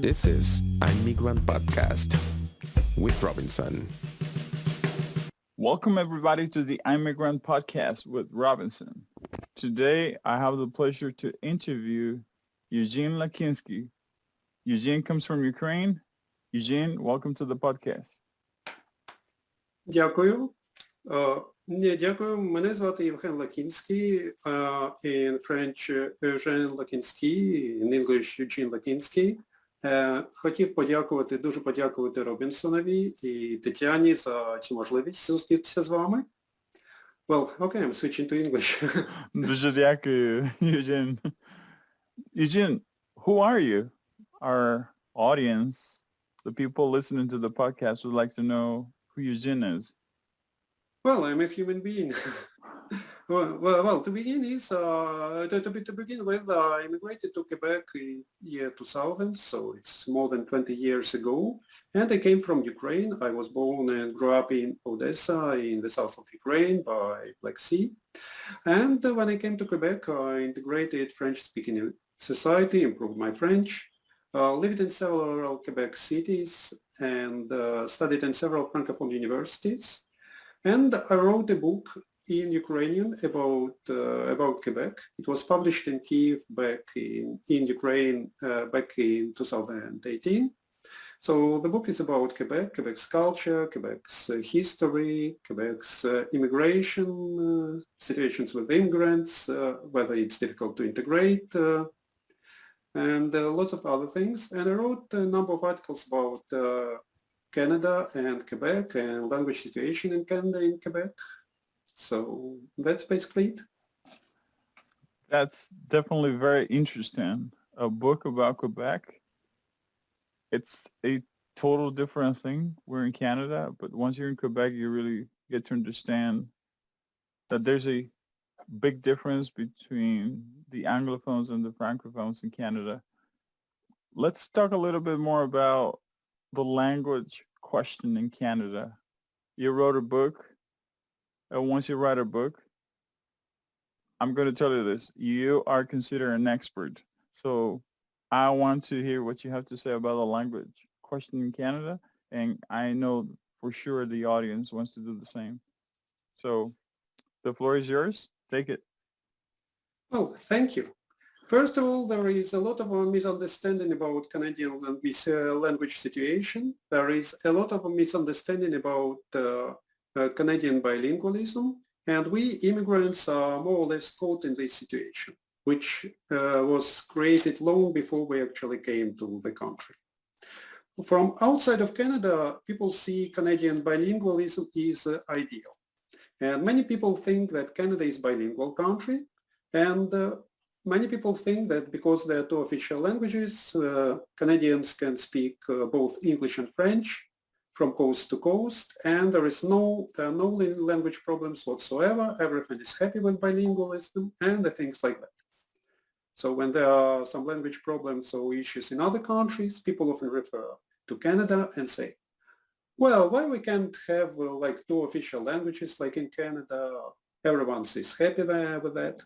This is Immigrant Podcast with Robinson. Welcome everybody to the Immigrant Podcast with Robinson. Today I have the pleasure to interview Eugene Lakinsky. Eugene comes from Ukraine. Eugene, welcome to the podcast. Дякую. Дякую. Мене звати Євген Лакінський. In French, Eugene Lakinsky, in English, Eugene Lakinsky. Хотів дуже подякувати Робінсонові і Тетяні за цю можливість зустрітися з вами. Well, okay, I'm switching to English. Дуже дякую, Eugene. Eugene, who are you? Our audience, the people listening to the podcast would like to know who Eugene is. Well, I'm a human being. To begin with, I immigrated to Quebec in year 2000, so it's more than 20 years ago. And I came from Ukraine. I was born and grew up in Odessa in the south of Ukraine by Black Sea. And when I came to Quebec, I integrated French-speaking society, improved my French, lived in several Quebec cities, and studied in several Francophone universities. And I wrote a book in Ukrainian about Quebec. It was published in Kyiv back in Ukraine back in 2018. So the book is about Quebec, Quebec's culture, Quebec's history, Quebec's immigration, situations with immigrants, whether it's difficult to integrate, and lots of other things. And I wrote a number of articles about Canada and Quebec and language situation in Canada and Quebec. So that's basically it. That's definitely very interesting. A book about Quebec. It's a total different thing. We're in Canada, but once you're in Quebec, you really get to understand that there's a big difference between the Anglophones and the Francophones in Canada. Let's talk a little bit more about the language question in Canada. You wrote a book. Once you write a book, I'm going to tell you this. You are considered an expert. So I want to hear what you have to say about the language question in Canada. And I know for sure the audience wants to do the same. So the floor is yours. Take it. Oh, thank you. First of all, there is a lot of misunderstanding about Canadian language situation. There is a lot of misunderstanding about Canadian bilingualism, and we immigrants are more or less caught in this situation, which was created long before we actually came to the country. From outside of Canada, people see Canadian bilingualism is ideal. And many people think that Canada is a bilingual country, and many people think that because there are two official languages, Canadians can speak both English and French from coast to coast, and there are no language problems whatsoever. Everything is happy with bilingualism and things like that. So when there are some language problems or issues in other countries, people often refer to Canada and say, well, why we can't have like two official languages like in Canada? Everyone is happy there with that.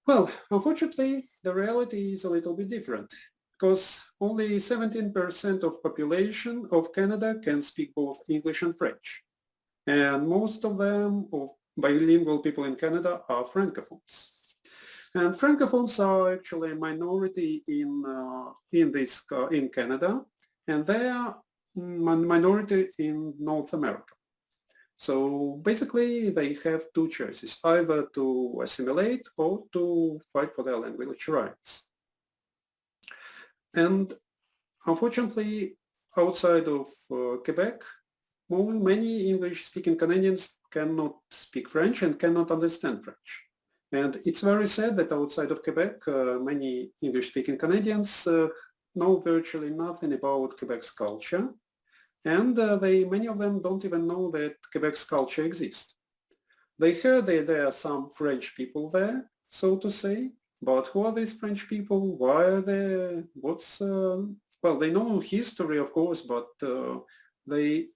Well, unfortunately, the reality is a little bit different, because only 17% of population of Canada can speak both English and French. And most of them, of bilingual people in Canada, are Francophones. And Francophones are actually a minority in Canada, and they are minority in North America. So basically they have two choices, either to assimilate or to fight for their language rights. And unfortunately, outside of Quebec, many English-speaking Canadians cannot speak French and cannot understand French. And it's very sad that outside of Quebec, many English-speaking Canadians know virtually nothing about Quebec's culture. And many of them don't even know that Quebec's culture exists. They heard that there are some French people there, so to say, but who are these French people? Why are they? Well, they know history, of course, but they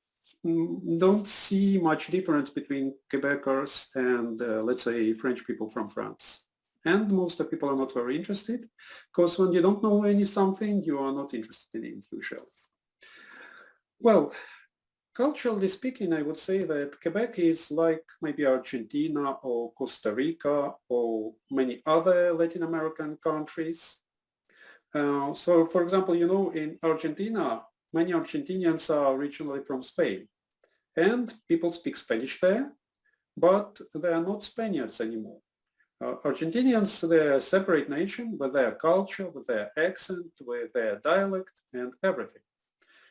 don't see much difference between Quebecers and, let's say, French people from France. And most of the people are not very interested, because when you don't know something, you are not interested in it usually. Well, culturally speaking, I would say that Quebec is like maybe Argentina or Costa Rica or many other Latin American countries. So, for example, you know, in Argentina, many Argentinians are originally from Spain, and people speak Spanish there, but they are not Spaniards anymore. Argentinians, they're a separate nation with their culture, with their accent, with their dialect and everything.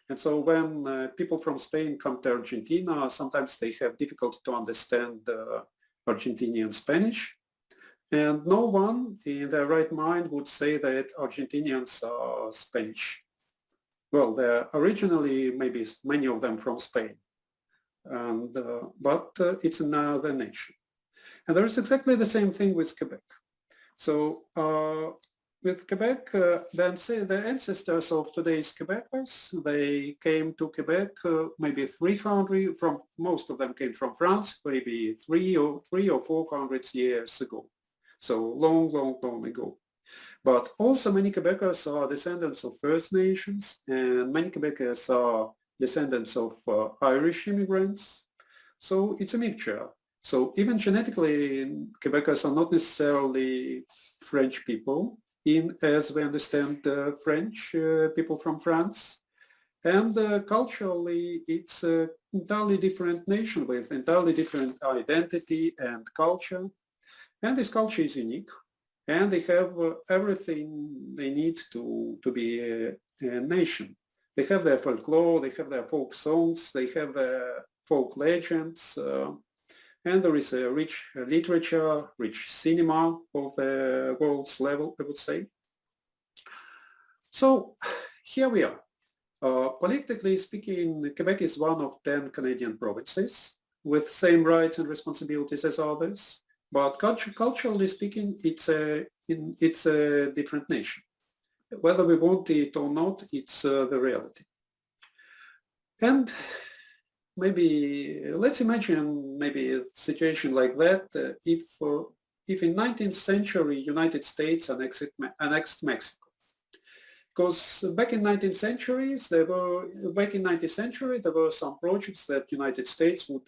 And so when people from Spain come to Argentina, sometimes they have difficulty to understand Argentinian Spanish. And no one in their right mind would say that Argentinians are Spanish. Well, they're originally maybe many of them from Spain, and, but it's another nation. And there is exactly the same thing with Quebec. So with Quebec, the ancestors of today's Quebecers, they came to Quebec maybe 300, most of them came from France, maybe 300 or 400 years ago. So long, long, long ago. But also many Quebecers are descendants of First Nations, and many Quebecers are descendants of Irish immigrants. So it's a mixture. So even genetically, Quebecers are not necessarily French people, as we understand French people from France. And culturally, it's an entirely different nation with entirely different identity and culture. And this culture is unique, and they have everything they need to be a nation. They have their folklore, they have their folk songs, they have their folk legends, and there is a rich literature, rich cinema of the world's level, I would say. So here we are. Politically speaking, Quebec is one of 10 Canadian provinces with same rights and responsibilities as others. But culturally speaking, it's a different nation. Whether we want it or not, it's the reality. And maybe let's imagine maybe a situation like that if in 19th century United States annexed Mexico. Because back in 19th century, there were some projects that United States would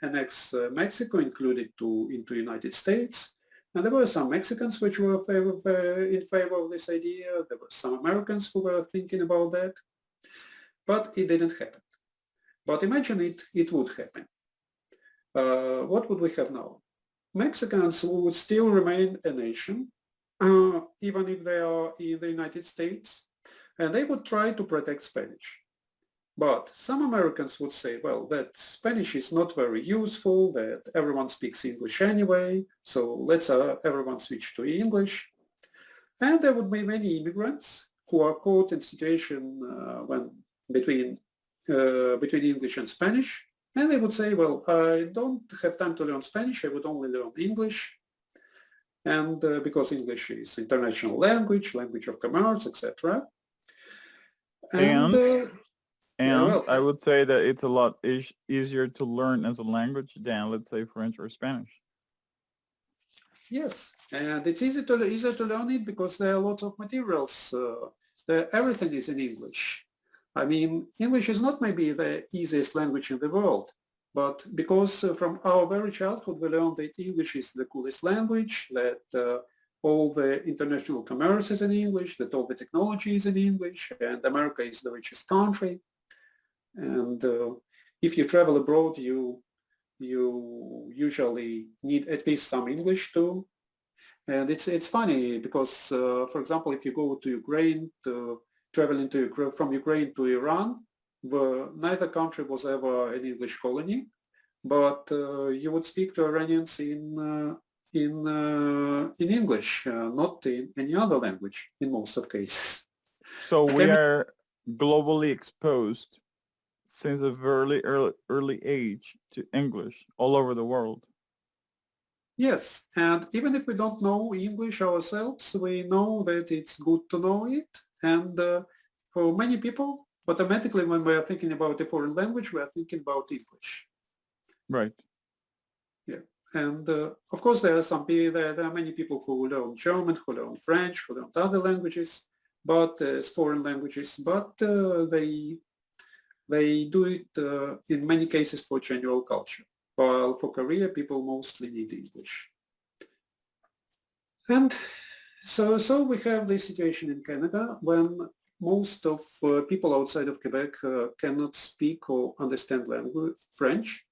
annex Mexico, include it into United States. And there were some Mexicans which were in favor of this idea. There were some Americans who were thinking about that. But it didn't happen. But imagine it would happen. What would we have now? Mexicans would still remain a nation, even if they are in the United States, and they would try to protect Spanish. But some Americans would say, well, that Spanish is not very useful, that everyone speaks English anyway, so let's everyone switch to English. And there would be many immigrants who are caught in situation between English and Spanish, and they would say, well, I don't have time to learn Spanish, I would only learn English. And because English is international language of commerce, etc. And yeah, well, I would say that it's a lot easier to learn as a language than, let's say, French or Spanish. Yes, and it's easier to learn it because there are lots of materials. Everything is in English. I mean, English is not maybe the easiest language in the world, but because from our very childhood we learned that English is the coolest language, that all the international commerce is in English, that all the technology is in English, and America is the richest country. And if you travel abroad, you usually need at least some English too. And it's funny because, for example, if you go to Ukraine, traveling from Ukraine to Iran, neither country was ever an English colony, but you would speak to Iranians in English, not in any other language in most of cases. So we are globally exposed since a very early age to English all over the world. Yes, and even if we don't know English ourselves, we know that it's good to know it. And for many people, automatically when we are thinking about a foreign language, we are thinking about English. Right. Yeah. of course, there are many people who learn German, who learn French, who learn other languages, but as foreign languages, but they do it in many cases for general culture, while for career people mostly need English. And so we have this situation in Canada when most of people outside of Quebec cannot speak or understand French.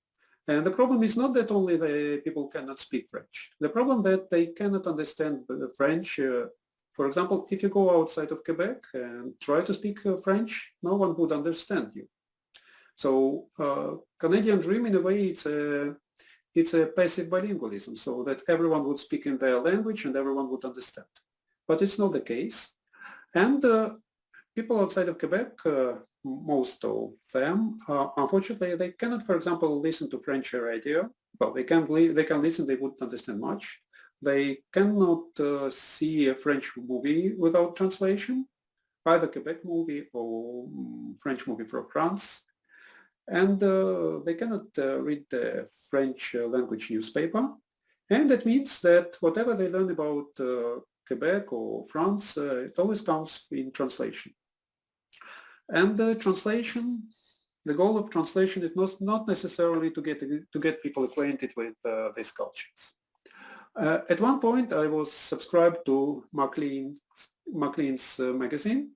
And the problem is not that only the people cannot speak French. The problem that they cannot understand French. For example, if you go outside of Quebec and try to speak French, no one would understand you. So Canadian dream, in a way, it's a passive bilingualism, so that everyone would speak in their language and everyone would understand. But it's not the case. And people outside of Quebec, most of them, unfortunately, they cannot, for example, listen to French radio. Well, they can listen, they wouldn't understand much. They cannot see a French movie without translation, either Quebec movie or French movie from France. And they cannot read the French language newspaper. And that means that whatever they learn about Quebec or France, it always comes in translation. And the goal of translation is not necessarily to get people acquainted with these cultures. At one point, I was subscribed to Maclean's magazine,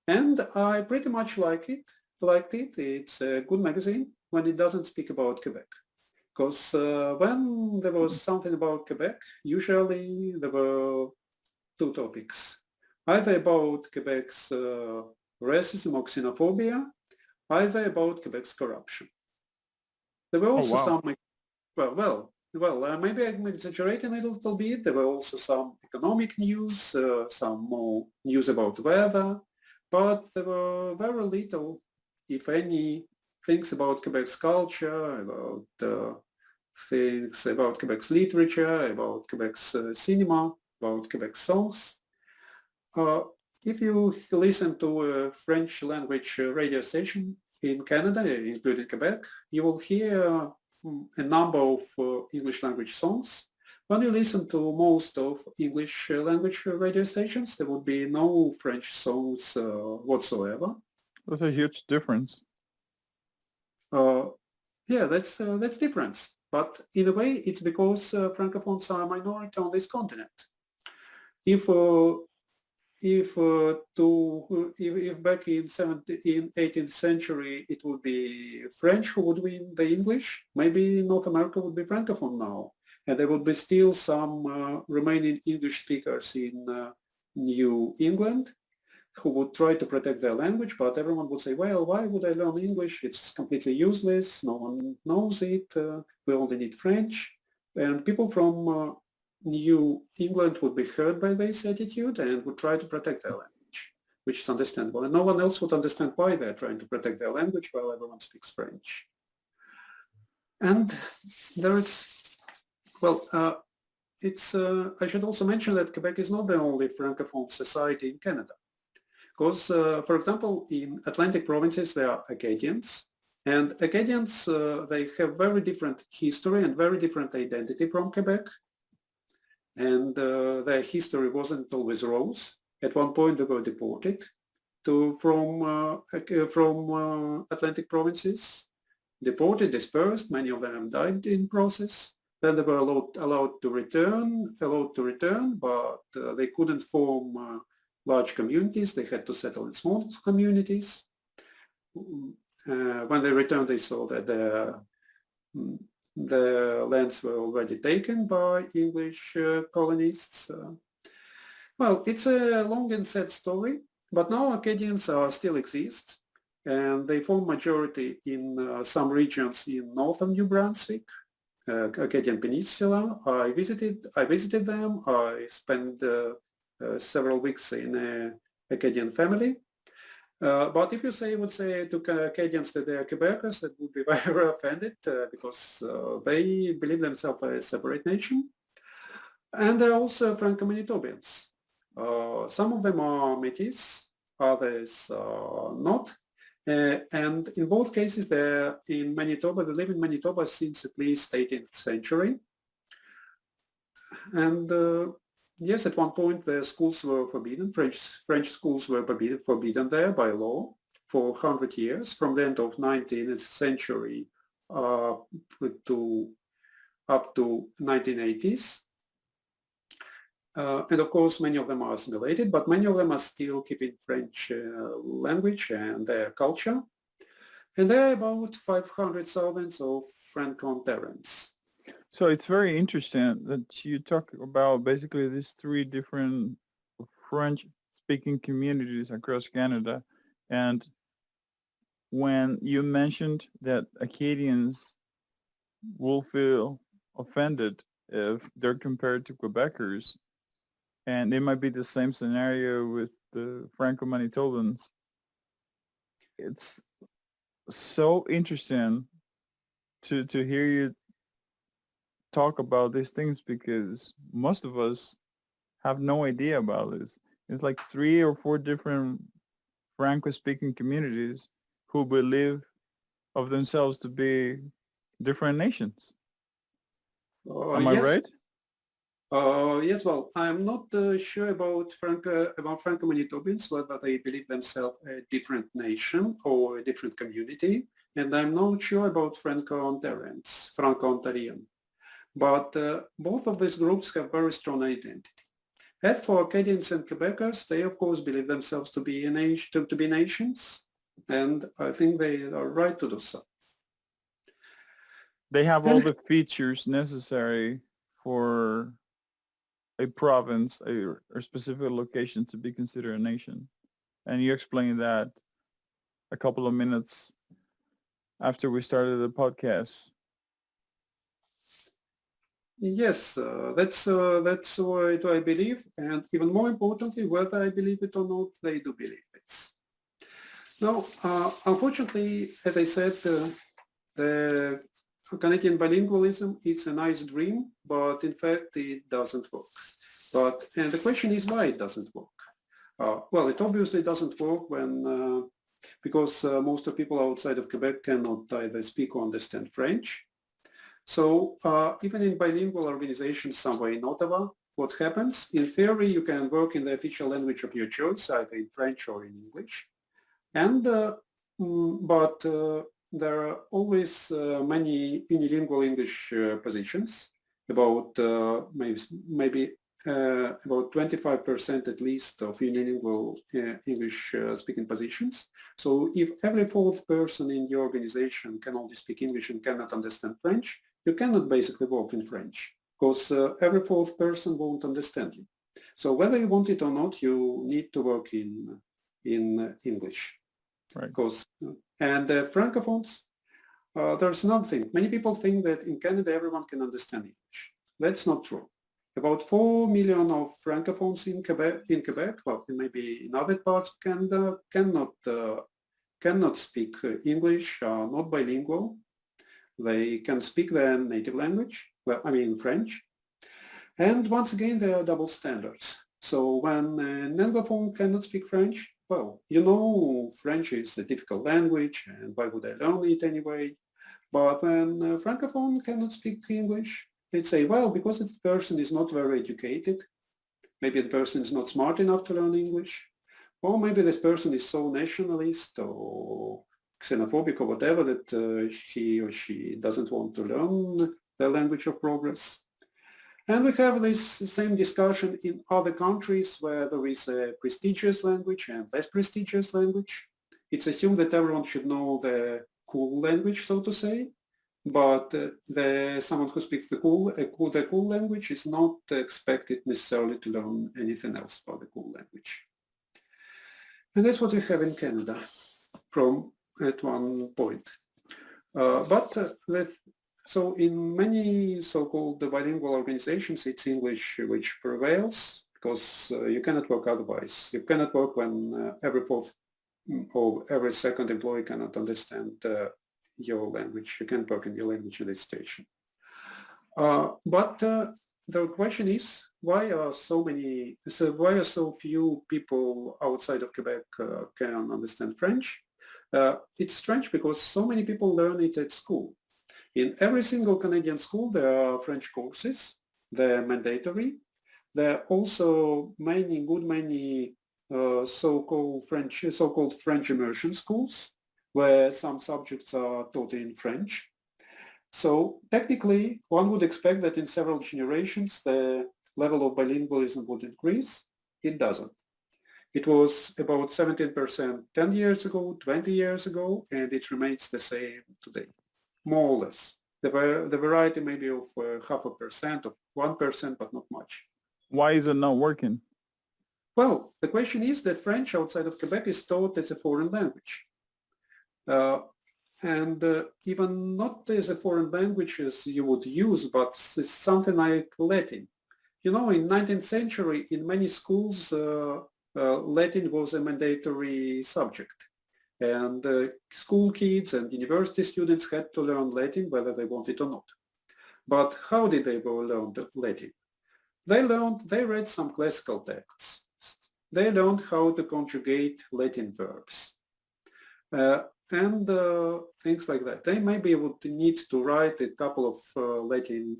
and I pretty much liked it. It's a good magazine when it doesn't speak about Quebec. Because when there was something about Quebec, usually there were two topics. Either about Quebec's racism or xenophobia, either about Quebec's corruption. There were also some, maybe I'm exaggerating a little bit. There were also some economic news, some more news about weather, but there were very little, if any, things about Quebec's culture, about things about Quebec's literature, about Quebec's cinema, about Quebec's songs. If you listen to a French language radio station in Canada, including Quebec, you will hear a number of English language songs. When you listen to most of English language radio stations, there would be no French songs whatsoever. That's a huge difference. Yeah, that's difference. But in a way, it's because Francophones are a minority on this continent. If back in 18th century it would be French who would win the English, maybe North America would be Francophone now, and there would be still some remaining English speakers in New England who would try to protect their language, but everyone would say, well, why would I learn English? It's completely useless, no one knows it, we only need French. And people from New England would be hurt by this attitude and would try to protect their language, which is understandable. And no one else would understand why they're trying to protect their language while everyone speaks French. And there is, well, I should also mention that Quebec is not the only Francophone society in Canada. Because, for example, in Atlantic provinces, there are Acadians. And Acadians, they have very different history and very different identity from Quebec. And their history wasn't always rose. At one point, they were deported from Atlantic provinces, deported, dispersed. Many of them died in process. Then they were allowed to return, but they couldn't form large communities. They had to settle in small communities. When they returned, they saw that the lands were already taken by English colonists. Well, it's a long and sad story, but now Acadians still exist, and they form majority in some regions in northern New Brunswick, Acadian Peninsula. I visited them. I spent several weeks in an Acadian family. But if you would say to Acadians that they are Quebecers, that would be very offended because they believe themselves a separate nation. And there are also Franco-Manitobans. Some of them are Métis, others are not. And in both cases, they're in Manitoba. They live in Manitoba since at least 18th century. And yes, at one point the schools were forbidden. French schools were forbidden there by law for 100 years, from the end of 19th century up to 1980s. And of course, many of them are assimilated, but many of them are still keeping French language and their culture. And there are about 500,000 of Francophone parents. So it's very interesting that you talk about basically these three different French-speaking communities across Canada. And when you mentioned that Acadians will feel offended if they're compared to Quebecers, and it might be the same scenario with the Franco-Manitobans. It's so interesting to hear you talk about these things, because most of us have no idea about this. It's like 3 or 4 different Franco-speaking communities who believe of themselves to be different nations. Am I Yes. right? Yes, well, I'm not sure about Franco-Manitobans, whether they believe themselves a different nation or a different community, and I'm not sure about Franco-Ontarian. But both of these groups have very strong identity. As for Acadians and Quebecers, they of course believe themselves to be nations, and I think they are right to do so. They have all the features necessary for a province or specific location to be considered a nation. And you explained that a couple of minutes after we started the podcast. Yes, that's what I believe, and even more importantly, whether I believe it or not, they do believe this. Now, unfortunately, as I said, the Canadian bilingualism, it's a nice dream, but in fact it doesn't work. And the question is why it doesn't work. Well, it obviously doesn't work when because most of the people outside of Quebec cannot either speak or understand French. So even in bilingual organizations somewhere in Ottawa, what happens? In theory, you can work in the official language of your choice, either in French or in English. And but there are always many unilingual English positions, about maybe about 25% at least of unilingual English speaking positions. So if every fourth person in your organization can only speak English and cannot understand French, you cannot basically work in French, because every fourth person won't understand you. So whether you want it or not, you need to work in English. Right. And Francophones, there's nothing. Many people think that in Canada everyone can understand English. That's not true. About 4 million of Francophones in Quebec, well, maybe in other parts of Canada, cannot speak English, not bilingual. They can speak their native language, well, I mean French. And once again, there are double standards. So when an Anglophone cannot speak French, well, you know French is a difficult language, and why would I learn it anyway? But when a Francophone cannot speak English, they'd say, well, because the person is not very educated, maybe the person is not smart enough to learn English, or maybe this person is so nationalist or xenophobic or whatever that he or she doesn't want to learn the language of progress. And we have this same discussion in other countries where there is a prestigious language and less prestigious language. It's assumed that everyone should know the cool language, so to say, but someone who speaks the cool language is not expected necessarily to learn anything else about the cool language. And that's what we have in Canada at one point. So in many so-called bilingual organizations, it's English which prevails, because you cannot work otherwise. You cannot work when every fourth or every second employee cannot understand your language. You can't work in your language in this station. But the question is, why are so few people outside of Quebec can understand French? It's strange because so many people learn it at school. In every single Canadian school there are French courses, they're mandatory. There are also many so-called French immersion schools where some subjects are taught in French. So technically one would expect that in several generations the level of bilingualism would increase. It doesn't. It was about 17% 10 years ago, 20 years ago, and it remains the same today, more or less. The variety maybe of 0.5%, of 1%, but not much. Why is it not working? Well, the question is that French outside of Quebec is taught as a foreign language. Even not as a foreign language as you would use, but it's something like Latin. You know, in 19th century, in many schools, Latin was a mandatory subject. And school kids and university students had to learn Latin whether they wanted or not. But how did they learn Latin? They read some classical texts. They learned how to conjugate Latin verbs. And things like that. They maybe would need to write a couple of Latin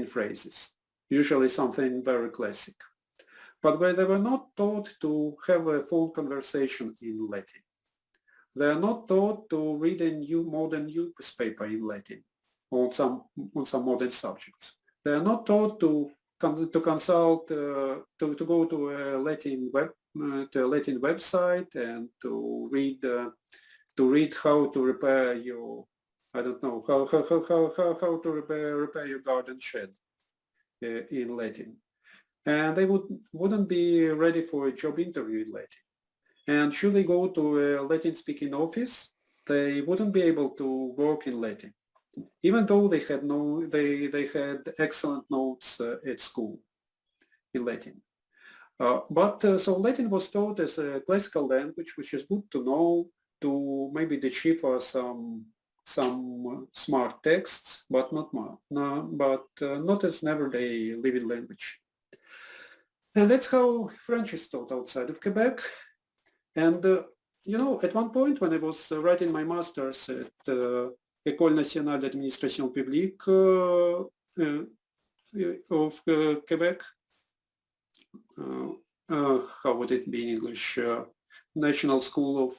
phrases, usually something very classic. But they were not taught to have a full conversation in Latin. They are not taught to read a modern newspaper in Latin on some modern subjects. They are not taught to consult, to go to a Latin website and to read how to repair your, I don't know, how to repair your garden shed in Latin. And they wouldn't be ready for a job interview in Latin. And should they go to a Latin-speaking office, they wouldn't be able to work in Latin, even though they had excellent notes at school in Latin. So Latin was taught as a classical language, which is good to know to maybe decipher some smart texts, but not as an everyday living language. And that's how French is taught outside of Quebec. And, you know, at one point when I was writing my master's at École nationale d'administration publique of Quebec, how would it be in English? National School of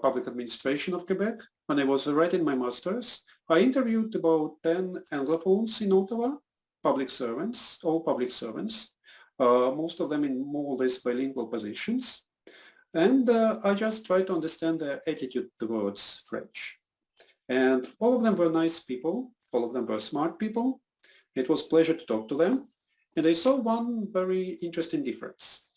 Public Administration of Quebec. When I was writing my master's, I interviewed about 10 anglophones in Ottawa, public servants, most of them in more or less bilingual positions. And I just tried to understand their attitude towards French. And all of them were nice people, all of them were smart people. It was a pleasure to talk to them. And I saw one very interesting difference,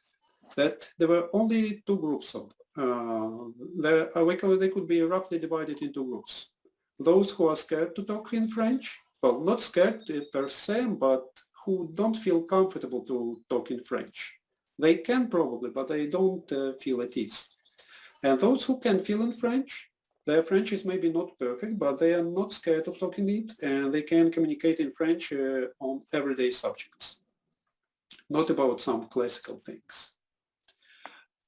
that there were only two groups of they could be roughly divided into groups. Those who are scared to talk in French, well, not scared per se, but who don't feel comfortable to talk in French. They can probably, but they don't feel at ease. And those who can feel in French, their French is maybe not perfect, but they are not scared of talking it, and they can communicate in French on everyday subjects, not about some classical things.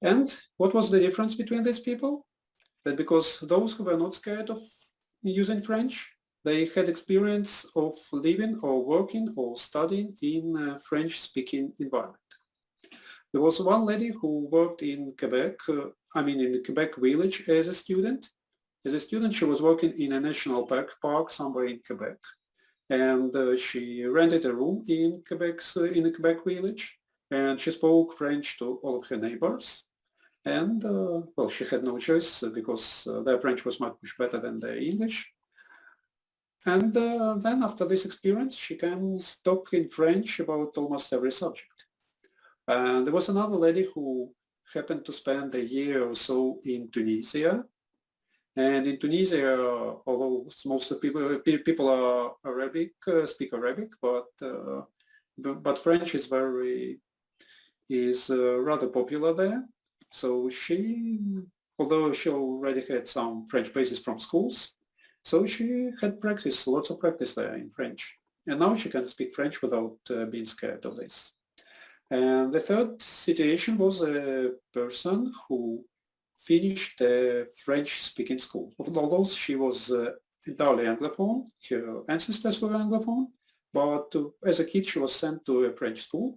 And what was the difference between these people? That because those who were not scared of using French, they had experience of living or working or studying in a French-speaking environment. There was one lady who worked in Quebec, in the Quebec village as a student. As a student, she was working in a national park somewhere in Quebec. And she rented a room in the Quebec village, and she spoke French to all of her neighbors. And, well, she had no choice because their French was much better than their English. And then after this experience, she can talk in French about almost every subject. And there was another lady who happened to spend a year or so in Tunisia. And in Tunisia, although most of the people are Arabic, speak Arabic, but French is rather popular there. So although she already had some French bases from schools, so she had lots of practice there in French. And now she can speak French without being scared of this. And the third situation was a person who finished a French-speaking school. Although she was entirely Anglophone, her ancestors were Anglophone, but as a kid she was sent to a French school,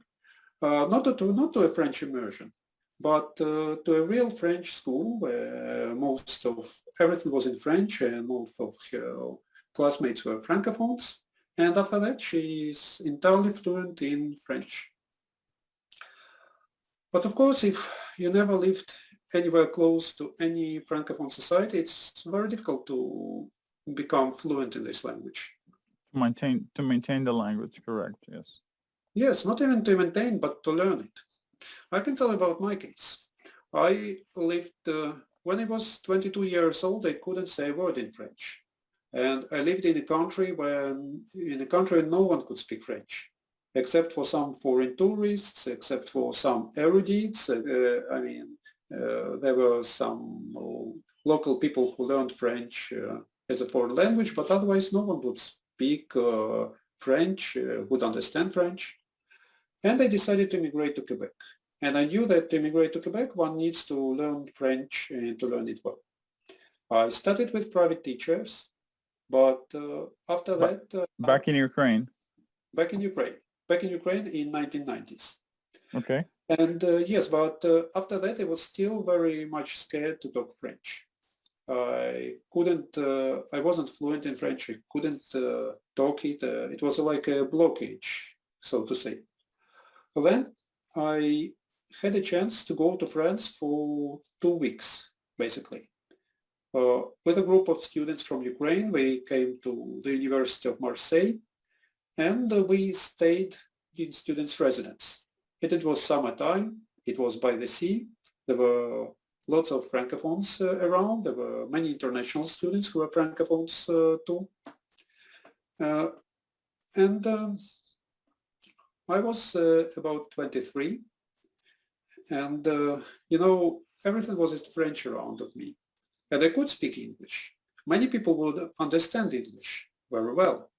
not to a French immersion, but to a real French school where most of everything was in French and most of her classmates were Francophones. And after that, she's entirely fluent in French. But of course, if you never lived anywhere close to any Francophone society, it's very difficult to become fluent in this language. To maintain the language, correct, yes. Yes, not even to maintain, but to learn it. I can tell about my case. I lived, when I was 22 years old, I couldn't say a word in French. And I lived in a country where no one could speak French, except for some foreign tourists, except for some erudites. There were some local people who learned French as a foreign language, but otherwise no one would speak French, would understand French. And I decided to immigrate to Quebec. And I knew that to immigrate to Quebec, one needs to learn French and to learn it well. I started with private teachers, but after that... back in Ukraine? Back in Ukraine in 1990s. Okay. And yes, but after that I was still very much scared to talk French. I wasn't fluent in French, I couldn't talk it. It was like a blockage, so to say. Then I had a chance to go to France for 2 weeks, basically. With a group of students from Ukraine, we came to the University of Marseille, and we stayed in students' residence. It was summertime, it was by the sea, there were lots of Francophones around, there were many international students who were Francophones too. I was about 23, and everything was just French around of me. And I could speak English. Many people would understand English very well.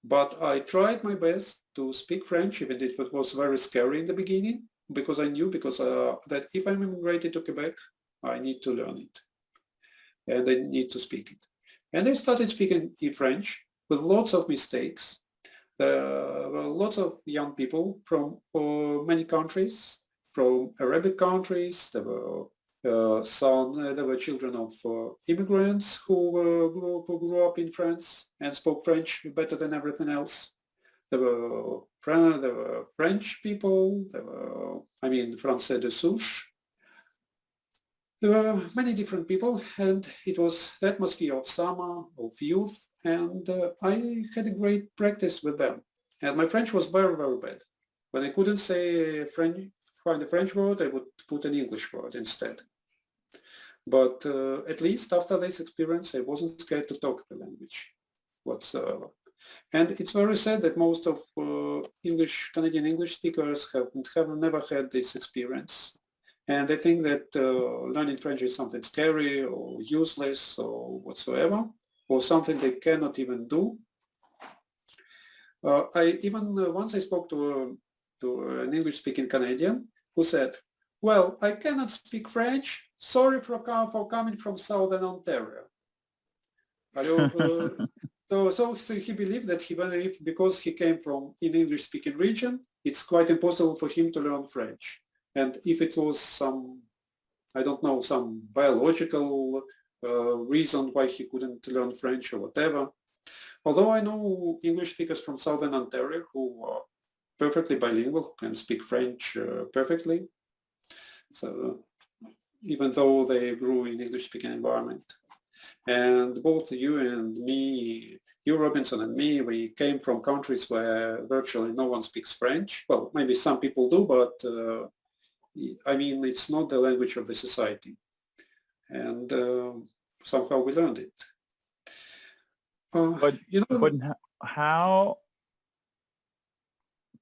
But I tried my best to speak French, even if it was very scary in the beginning, because I knew that if I'm immigrated to Quebec, I need to learn it. And I need to speak it. And I started speaking in French with lots of mistakes. There were lots of young people from many countries, from Arabic countries. There were children of immigrants who grew up in France and spoke French better than everything else. There were French people, Français de souche. There were many different people, and it was the atmosphere of summer, of youth, and I had a great practice with them. And my French was very, very bad. When I couldn't find a French word, I would put an English word instead. But at least after this experience, I wasn't scared to talk the language whatsoever. And it's very sad that most of Canadian English speakers have never had this experience. And I think that learning French is something scary or useless or whatsoever, or something they cannot even do. Once I spoke to an English-speaking Canadian who said, "Well, I cannot speak French. Sorry for coming from Southern Ontario." So he believed that because he came from an English-speaking region, it's quite impossible for him to learn French. And if it was some biological reason why he couldn't learn French or whatever. Although I know English speakers from Southern Ontario who are perfectly bilingual, who can speak French perfectly. So even though they grew in English-speaking environment. And both you and me, you Robinson and me, we came from countries where virtually no one speaks French. Well, maybe some people do, but it's not the language of the society. And somehow we learned it. But how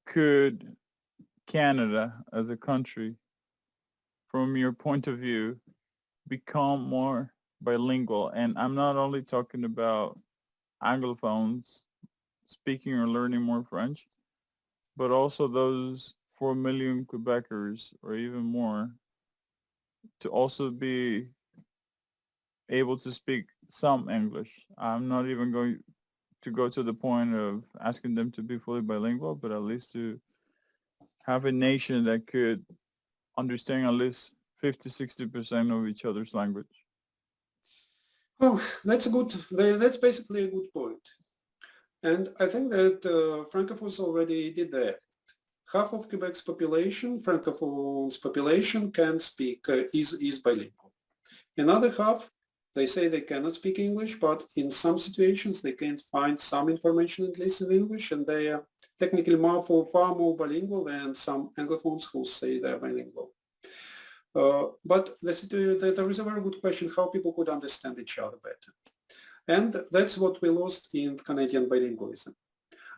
could Canada as a country, from your point of view, become more bilingual? And I'm not only talking about Anglophones speaking or learning more French, but also those 4 million Quebecers or even more to also be able to speak some English. I'm not even going to go to the point of asking them to be fully bilingual, but at least to have a nation that could understand at least 50-60% of each other's language. Well, that's basically a good point. And I think that Francophones already did that. Half of Quebec's population, Francophones population, can speak, is bilingual. Another half, they say they cannot speak English, but in some situations they can find some information at least in English, and they are technically far more bilingual than some Anglophones who say they're bilingual. But there is a very good question how people could understand each other better. And that's what we lost in Canadian bilingualism.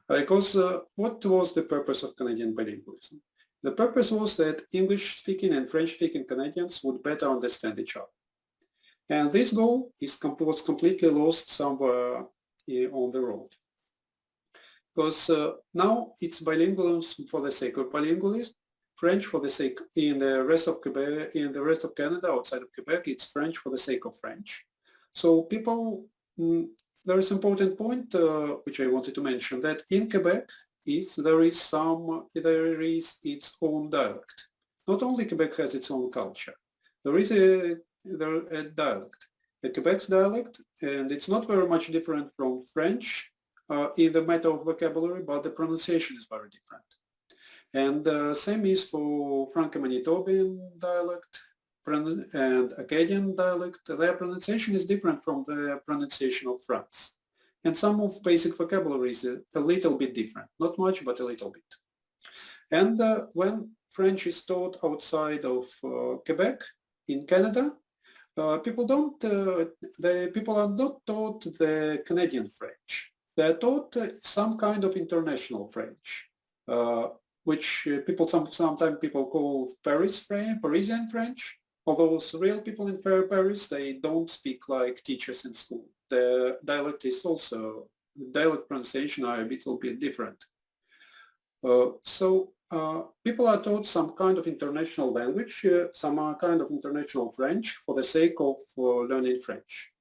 Because what was the purpose of Canadian bilingualism? The purpose was that English-speaking and French-speaking Canadians would better understand each other. And this goal was completely lost somewhere on the road. Because now it's bilingualism for the sake of bilingualism, French for the sake, in the rest of Quebec, in the rest of Canada, outside of Quebec, it's French for the sake of French. So people, there is an important point which I wanted to mention, that in Quebec there is its own dialect. Not only Quebec has its own culture, there is a dialect, the Quebec's dialect, and it's not very much different from French in the matter of vocabulary, but the pronunciation is very different. And same is for Franco-Manitoban dialect and Acadian dialect. Their pronunciation is different from the pronunciation of France. And some of basic vocabulary is a little bit different. Not much, but a little bit. And when French is taught outside of Quebec, in Canada, people are not taught the Canadian French. They are taught some kind of international French, which sometimes people call Parisian French. Although real people in Paris, they don't speak like teachers in school. The dialect pronunciation are a little bit different. So people are taught some kind of international language, some kind of international French for the sake of learning French.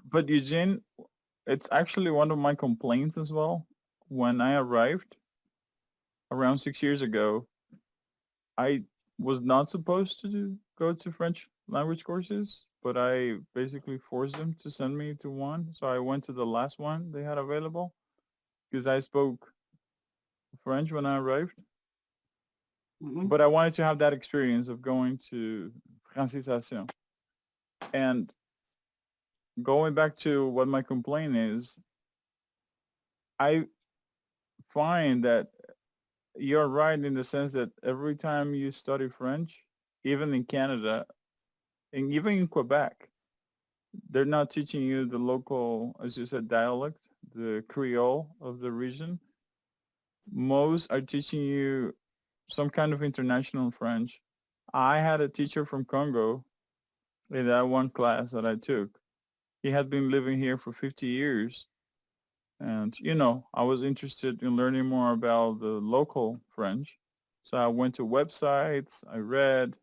But Eugene, it's actually one of my complaints as well. When I arrived around 6 years ago, I was not supposed to go to French language courses, but I basically forced them to send me to one. So I went to the last one they had available because I spoke French when I arrived. Mm-hmm. But I wanted to have that experience of going to Francisation. And going back to what my complaint is, I find that you're right in the sense that every time you study French, even in Canada, and even in Quebec, they're not teaching you the local, as you said, dialect, the Creole of the region. Most are teaching you some kind of international French. I had a teacher from Congo in that one class that I took. He had been living here for 50 years. And, you know, I was interested in learning more about the local French. So I went to websites, I read,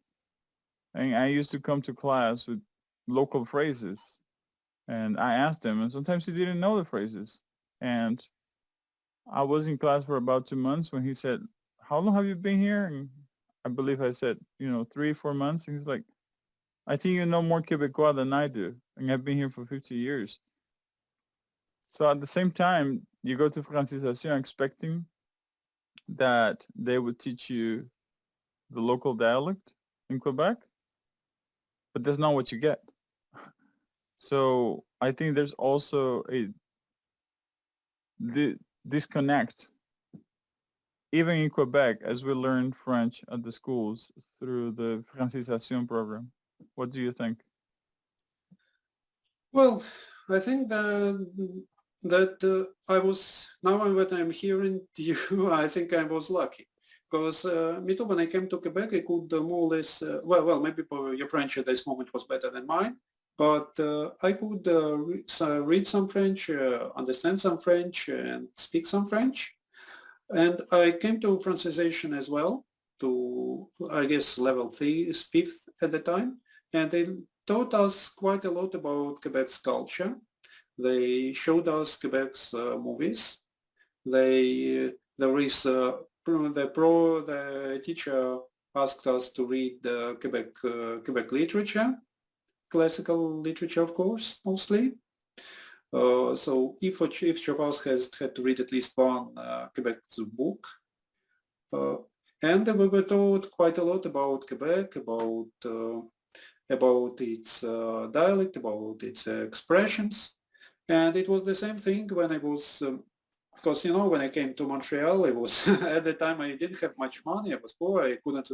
and I used to come to class with local phrases. And I asked him, and sometimes he didn't know the phrases. And I was in class for about 2 months when he said, how long have you been here? And I believe I said, 3-4 months. And he's like, I think you know more Quebecois than I do. And I've been here for 50 years. So at the same time, you go to Francisation expecting that they would teach you the local dialect in Quebec, but that's not what you get. So I think there's also a disconnect, even in Quebec, as we learn French at the schools through the Francisation program. What do you think? Well, I think that what I'm hearing you, I think I was lucky. Because me too, when I came to Quebec, I could more or less, maybe your French at this moment was better than mine, but I could read some French, understand some French, and speak some French. And I came to Francisation as well. to, I guess, level 5th at the time, and they taught us quite a lot about Quebec's culture. They showed us Quebec's movies. The teacher asked us to read Quebec literature, classical literature, of course, mostly. So each of us had to read at least one Quebec book. And we were taught quite a lot about Quebec, about its dialect, about its expressions. And it was the same thing when I was, because, you know, when I came to Montreal, it was, at the time I didn't have much money, I was poor, I couldn't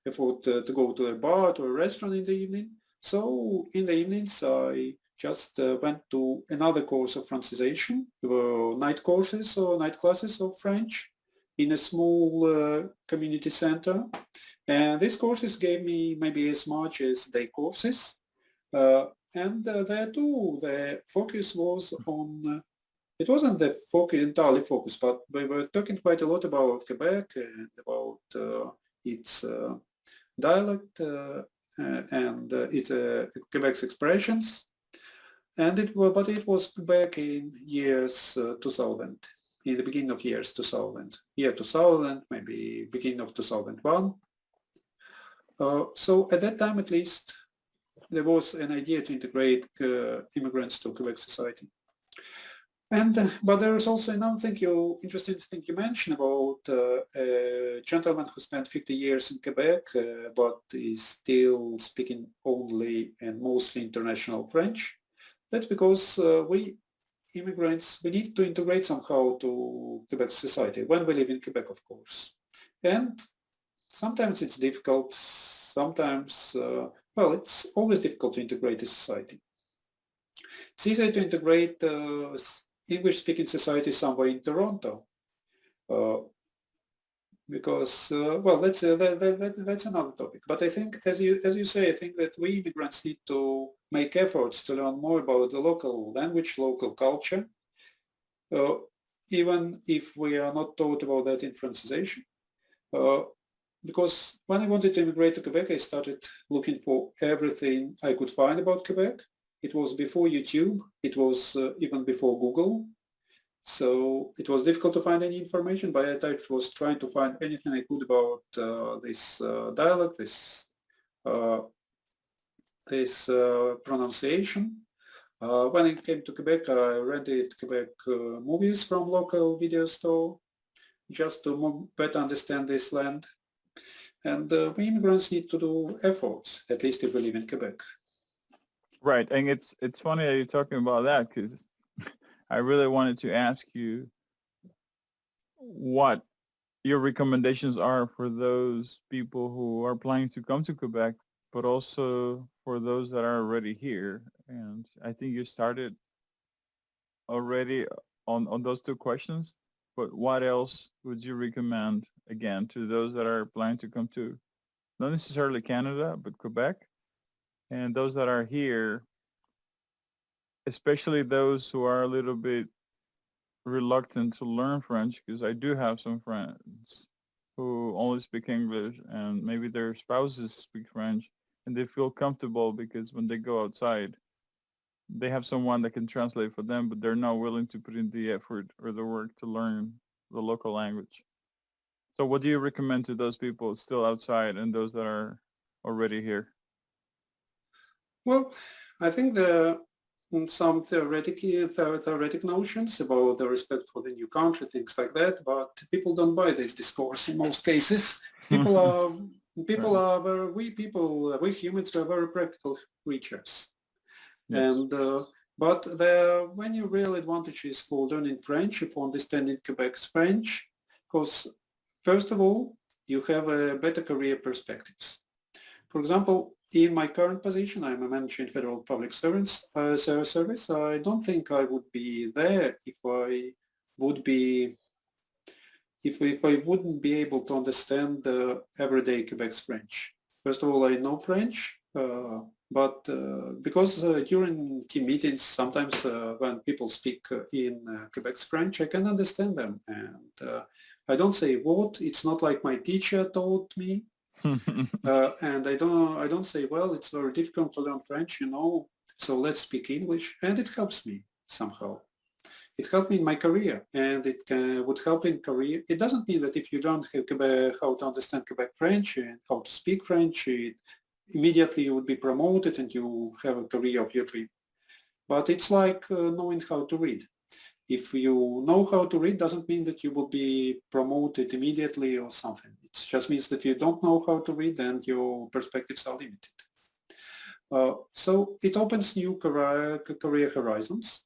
afford to go to a bar, to a restaurant in the evening. So in the evenings I just went to another course of Francization. There were night courses or night classes of French in a small community center. And these courses gave me maybe as much as day courses. And there too, the focus was on, it wasn't the entirely focus, but we were talking quite a lot about Quebec and about its dialect and its Quebec's expressions. And it was back in years 2000, in the beginning of years 2000, year 2000, maybe beginning of 2001. So at that time, at least, there was an idea to integrate immigrants to Quebec society. And but there is also another thing interesting thing you mentioned about a gentleman who spent 50 years in Quebec, but is still speaking only and mostly international French. That's because we immigrants, we need to integrate somehow to Quebec society when we live in Quebec, of course. And sometimes it's difficult, sometimes, well, it's always difficult to integrate a society. It's easier to integrate English-speaking society somewhere in Toronto, because, well, that's another topic. But I think, as you say, I think that we immigrants need to make efforts to learn more about the local language, local culture, even if we are not taught about that in Francization. Because when I wanted to immigrate to Quebec, I started looking for everything I could find about Quebec. It was before YouTube, it was even before Google. So it was difficult to find any information, but I was trying to find anything I could about this dialect, this pronunciation. When I came to Quebec, I rented Quebec movies from local video store just to better understand this land. And we immigrants need to do efforts, at least if we live in Quebec. Right, and it's funny that you're talking about that, because I really wanted to ask you what your recommendations are for those people who are planning to come to Quebec, but also for those that are already here. And I think you started already on those two questions, but what else would you recommend, again, to those that are planning to come to, not necessarily Canada, but Quebec, and those that are here, especially those who are a little bit reluctant to learn French, because I do have some friends who only speak English and maybe their spouses speak French, and they feel comfortable because when they go outside, they have someone that can translate for them, but they're not willing to put in the effort or the work to learn the local language. So what do you recommend to those people still outside and those that are already here? Well, I think there are some theoretic notions about the respect for the new country, things like that, but people don't buy this discourse in most cases. We humans are very practical creatures. Yes. And but there are many real advantages for learning French, for understanding Quebec's French, because first of all, you have better career perspectives. For example, in my current position, I'm a manager in Federal Public Service. I don't think I would be there if I wouldn't be able to understand everyday Quebec's French. First of all, I know French, but because during team meetings, sometimes when people speak in Quebec's French, I can understand them, and I don't say what. It's not like my teacher taught me. And I don't say, well, it's very difficult to learn French, so let's speak English. And it helps me somehow. It helped me in my career, and it would help in career. It doesn't mean that if you learn how to understand Quebec French and how to speak French, immediately you would be promoted and you have a career of your dream. But it's like knowing how to read. If you know how to read, doesn't mean that you will be promoted immediately or something. It just means that you don't know how to read and your perspectives are limited. So it opens new career horizons.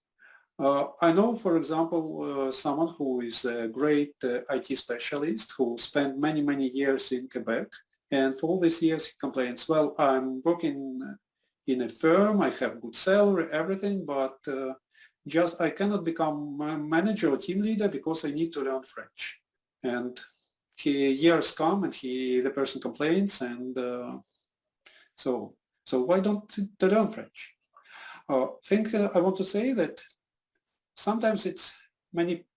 I know, for example, someone who is a great IT specialist who spent many, many years in Quebec, and for all these years he complains, well, I'm working in a firm, I have good salary, everything, but just I cannot become a manager or team leader because I need to learn French. And years come and the person complains, and so why don't they learn French? I want to say that sometimes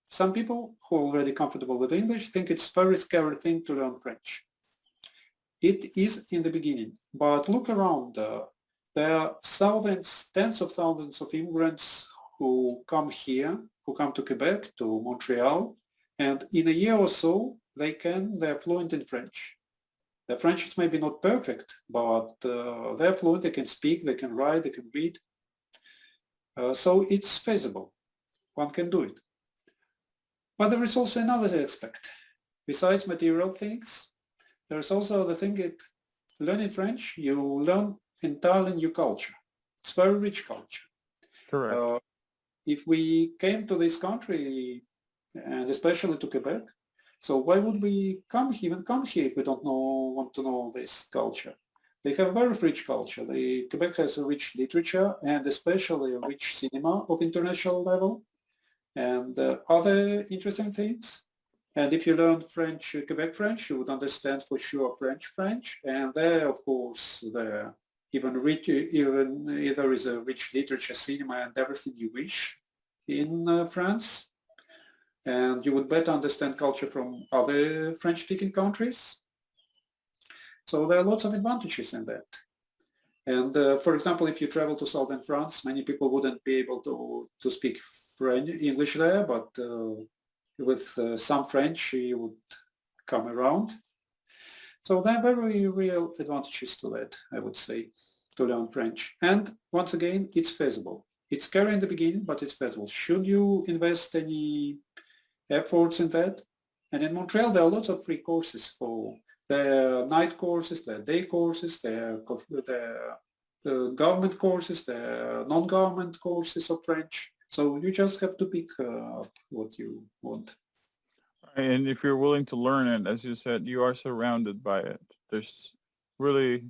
some people who are already comfortable with English think it's a very scary thing to learn French. It is in the beginning, but look around. There are thousands, tens of thousands of immigrants who come here, who come to Quebec, to Montreal, and in a year or so, they're fluent in French. Their French is maybe not perfect, but they're fluent, they can speak, they can write, they can read. So it's feasible. One can do it. But there is also another aspect. Besides material things, there is also the thing that learning French, you learn entirely new culture. It's very rich culture. Correct. If we came to this country, and especially to Quebec, so why would we even come here if we don't want to know this culture? They have a very rich culture. Quebec has a rich literature and especially a rich cinema of international level and other interesting things. And if you learn French, Quebec French, you would understand for sure French, and there, of course, there is a rich literature, cinema, and everything you wish in France. And you would better understand culture from other French-speaking countries. So there are lots of advantages in that. And for example, if you travel to southern France, many people wouldn't be able to speak English there, but with some French you would come around. So there are very real advantages to that, I would say, to learn French. And once again, it's feasible. It's scary in the beginning, but it's feasible. Should you invest any efforts in that? And in Montreal, there are lots of free courses for their night courses, their day courses, their government courses, their non-government courses of French. So you just have to pick up what you want. And if you're willing to learn it, as you said, you are surrounded by it. There's really,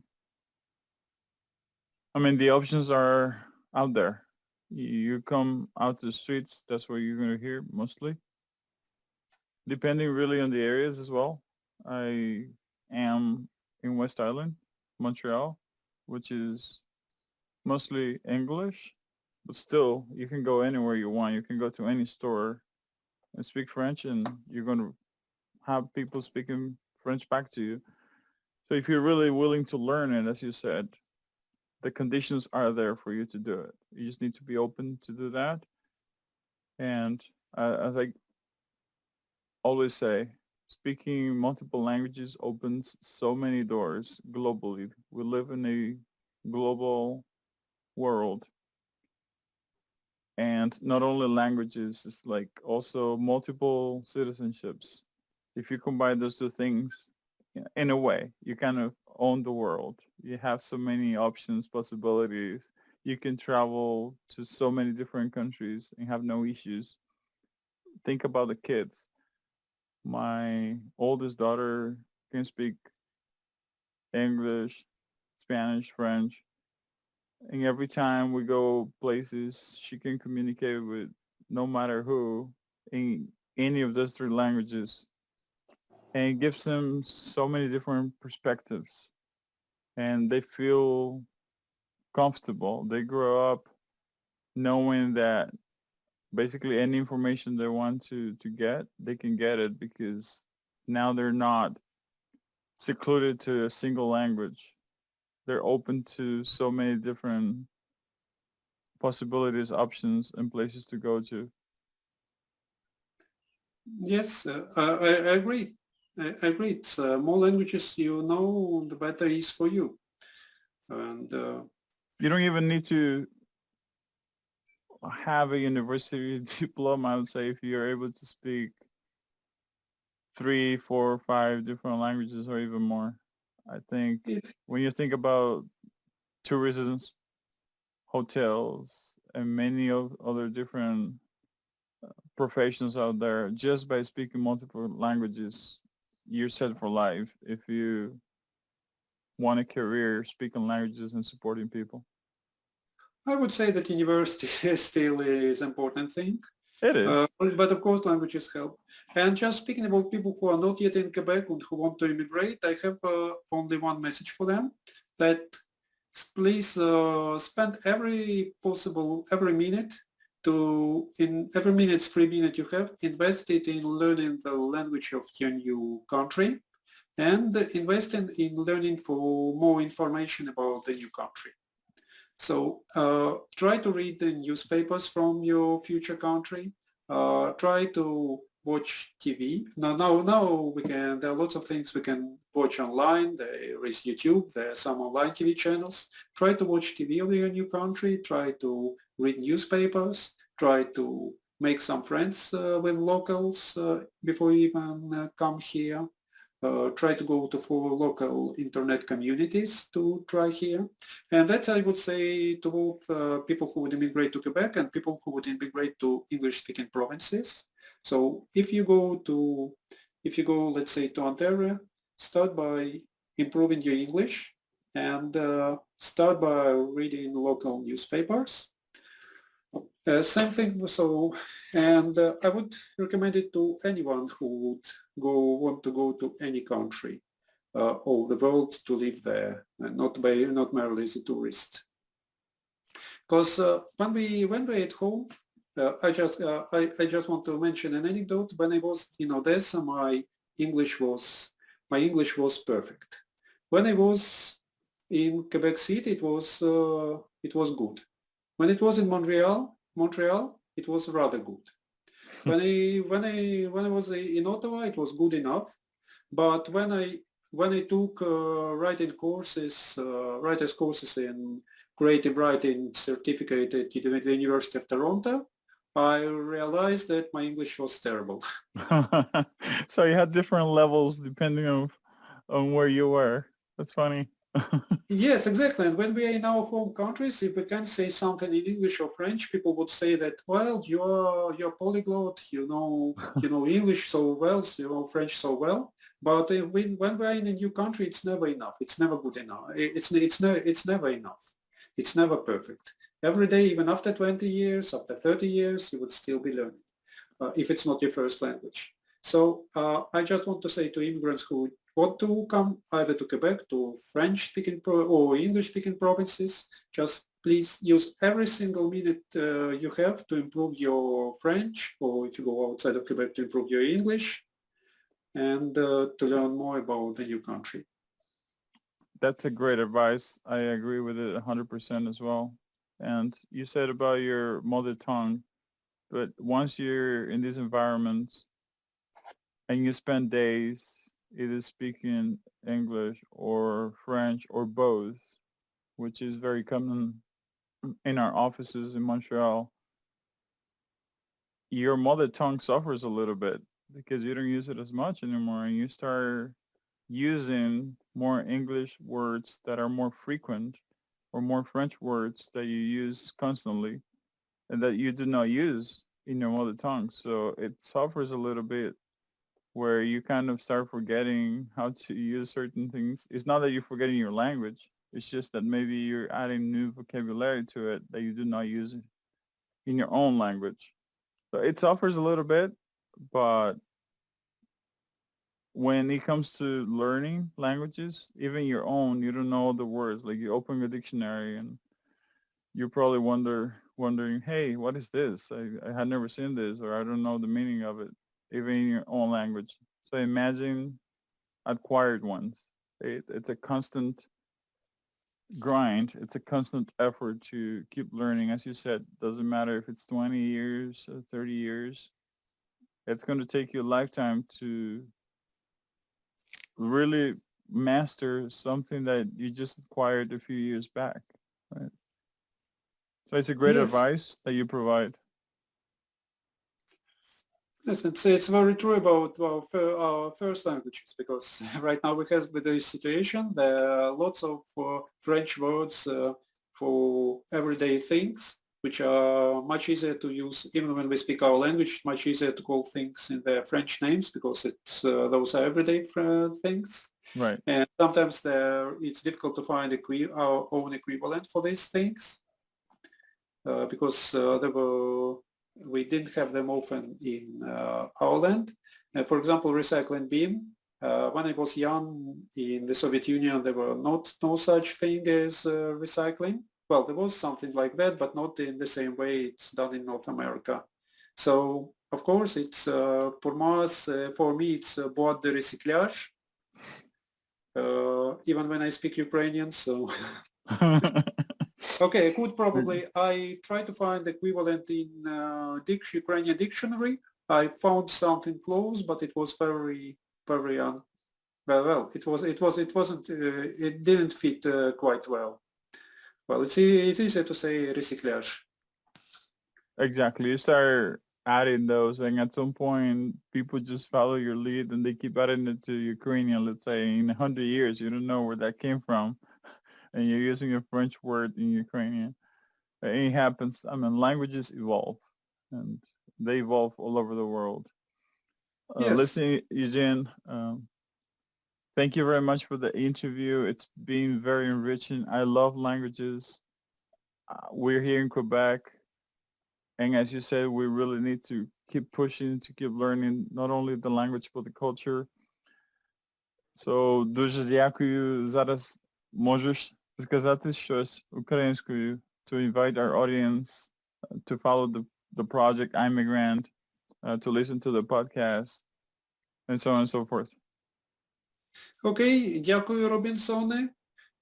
the options are out there. You come out to the streets, that's what you're going to hear mostly. Depending really on the areas as well. I am in West Island, Montreal, which is mostly English, but still you can go anywhere you want. You can go to any store and speak French and you're going to have people speaking French back to you. So if you're really willing to learn it, as you said, the conditions are there for you to do it. You just need to be open to do that. And as I always say, speaking multiple languages opens so many doors globally. We live in a global world. And not only languages, it's like also multiple citizenships. If you combine those two things, in a way, you kind of own the world. You have so many options, possibilities. You can travel to so many different countries and have no issues. Think about the kids. My oldest daughter can speak English, Spanish, French. And every time we go places, she can communicate with no matter who in any of those three languages. And it gives them so many different perspectives. And they feel comfortable. They grow up knowing that basically any information they want to get, they can get it because now they're not secluded to a single language. They're open to so many different possibilities, options, and places to go to. Yes, I agree. I agree. It's more languages you know, the better it is for you. And You don't even need to have a university diploma, I would say, if you're able to speak 3, 4, 5 different languages or even more. I think it's when you think about tourism, hotels, and many of other different professions out there, just by speaking multiple languages, you're set for life if you want a career speaking languages and supporting people. I would say that university still is important thing. It is. But of course languages help. And just speaking about people who are not yet in Quebec and who want to immigrate, I have only one message for them, that please spend every minute every minute, 3 minutes you have, invest it in learning the language of your new country and invest in learning for more information about the new country. So try to read the newspapers from your future country. Try to watch TV. Now there are lots of things we can watch online. There is YouTube. There are some online TV channels. Try to watch TV of your new country. Try to read newspapers. Try to make some friends with locals before you even come here. Try to go to 4 local internet communities to try here. And that I would say to both people who would immigrate to Quebec and people who would immigrate to English-speaking provinces. So if you go, let's say, to Ontario, start by improving your English and start by reading local newspapers. Same thing, and I would recommend it to anyone who would want to go to any country of the world to live there, and not merely as a tourist. Because when we're at home, I just want to mention an anecdote. When I was in Odessa, my English was perfect. When I was in Quebec City, it was good. When it was in Montreal, it was rather good. When I was in Ottawa, it was good enough. But when I took writers courses in creative writing certificate at the University of Toronto, I realized that my English was terrible. So you had different levels depending on where you were. That's funny. Yes, exactly. And when we are in our home countries, if we can say something in English or French, people would say that, well, you're polyglot, you know English so well, you know French so well. But when we are in a new country, it's never enough. It's never good enough. It's never enough. It's never perfect. Every day, even after 20 years, after 30 years, you would still be learning if it's not your first language. So I just want to say to immigrants who want to come either to Quebec, to French-speaking or English-speaking provinces, just please use every single minute you have to improve your French, or if you go outside of Quebec, to improve your English, and to learn more about the new country. That's a great advice. I agree with it 100% as well. And you said about your mother tongue, but once you're in these environments and you spend days either speaking English or French or both, which is very common in our offices in Montreal, your mother tongue suffers a little bit because you don't use it as much anymore, and you start using more English words that are more frequent or more French words that you use constantly and that you do not use in your mother tongue. So it suffers a little bit where you kind of start forgetting how to use certain things. It's not that you're forgetting your language. It's just that maybe you're adding new vocabulary to it that you do not use in your own language. So it suffers a little bit, but when it comes to learning languages, even your own, you don't know the words. Like you open a dictionary and you're probably wondering, hey, what is this? I had never seen this, or I don't know the meaning of it, even in your own language. So imagine acquired ones. It's a constant grind. It's a constant effort to keep learning. As you said, doesn't matter if it's 20 years or 30 years. It's going to take you a lifetime to really master something that you just acquired a few years back, right? So it's a great Yes. advice that you provide. Yes, it's very true about our first languages, because right now we have with this situation, there are lots of French words for everyday things, which are much easier to use, even when we speak our language, much easier to call things in their French names, because those are everyday things. Right. And sometimes it's difficult to find our own equivalent for these things, because we didn't have them often in our land. For example, recycling bin. When I was young in the Soviet Union, there were no such thing as recycling. Well, there was something like that, but not in the same way it's done in North America. So, of course, it's for me, it's boîte de recyclage. Even when I speak Ukrainian, so... Okay, I tried to find equivalent in Ukrainian dictionary. I found something close, but it was very, very it didn't fit quite well. Well, it's easier to say recyclage. Exactly. You start adding those, and at some point, people just follow your lead, and they keep adding it to Ukrainian. Let's say in 100 years, you don't know where that came from, and you're using a French word in Ukrainian. It happens. I mean, languages evolve, and they evolve all over the world. Yes. Listen, Eugene, thank you very much for the interview. It's been very enriching. I love languages. We're here in Quebec, and as you said, we really need to keep pushing, to keep learning, not only the language, but the culture. So, дуже дякую. Зараз можеш сказати щось українською to invite our audience to follow the project Immigrant, to listen to the podcast, and so on and so forth. Окей, дякую, Робінсоне.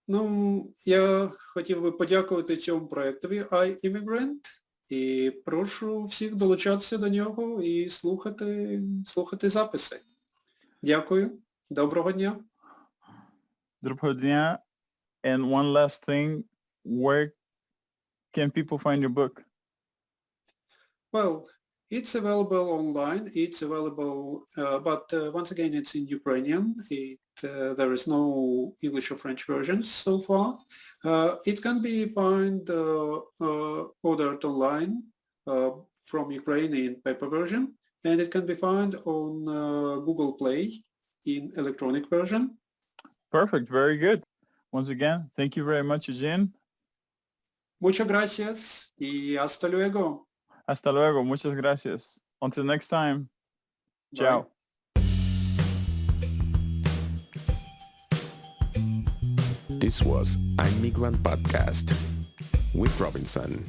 Ну, я хотів би подякувати цьому проєктові Immigrant і прошу всіх долучатися до нього і слухати записи. Дякую. Доброго дня. Доброго дня. And one last thing, where can people find your book? Well, it's available online. It's available, but once again, it's in Ukrainian. There is no English or French versions so far. It can be found ordered online from Ukraine in paper version, and it can be found on Google Play in electronic version. Perfect. Very good. Once again, thank you very much, Eugene. Muchas gracias y hasta luego. Hasta luego. Muchas gracias. Until next time. Ciao. This was Immigrant Podcast with Robinson.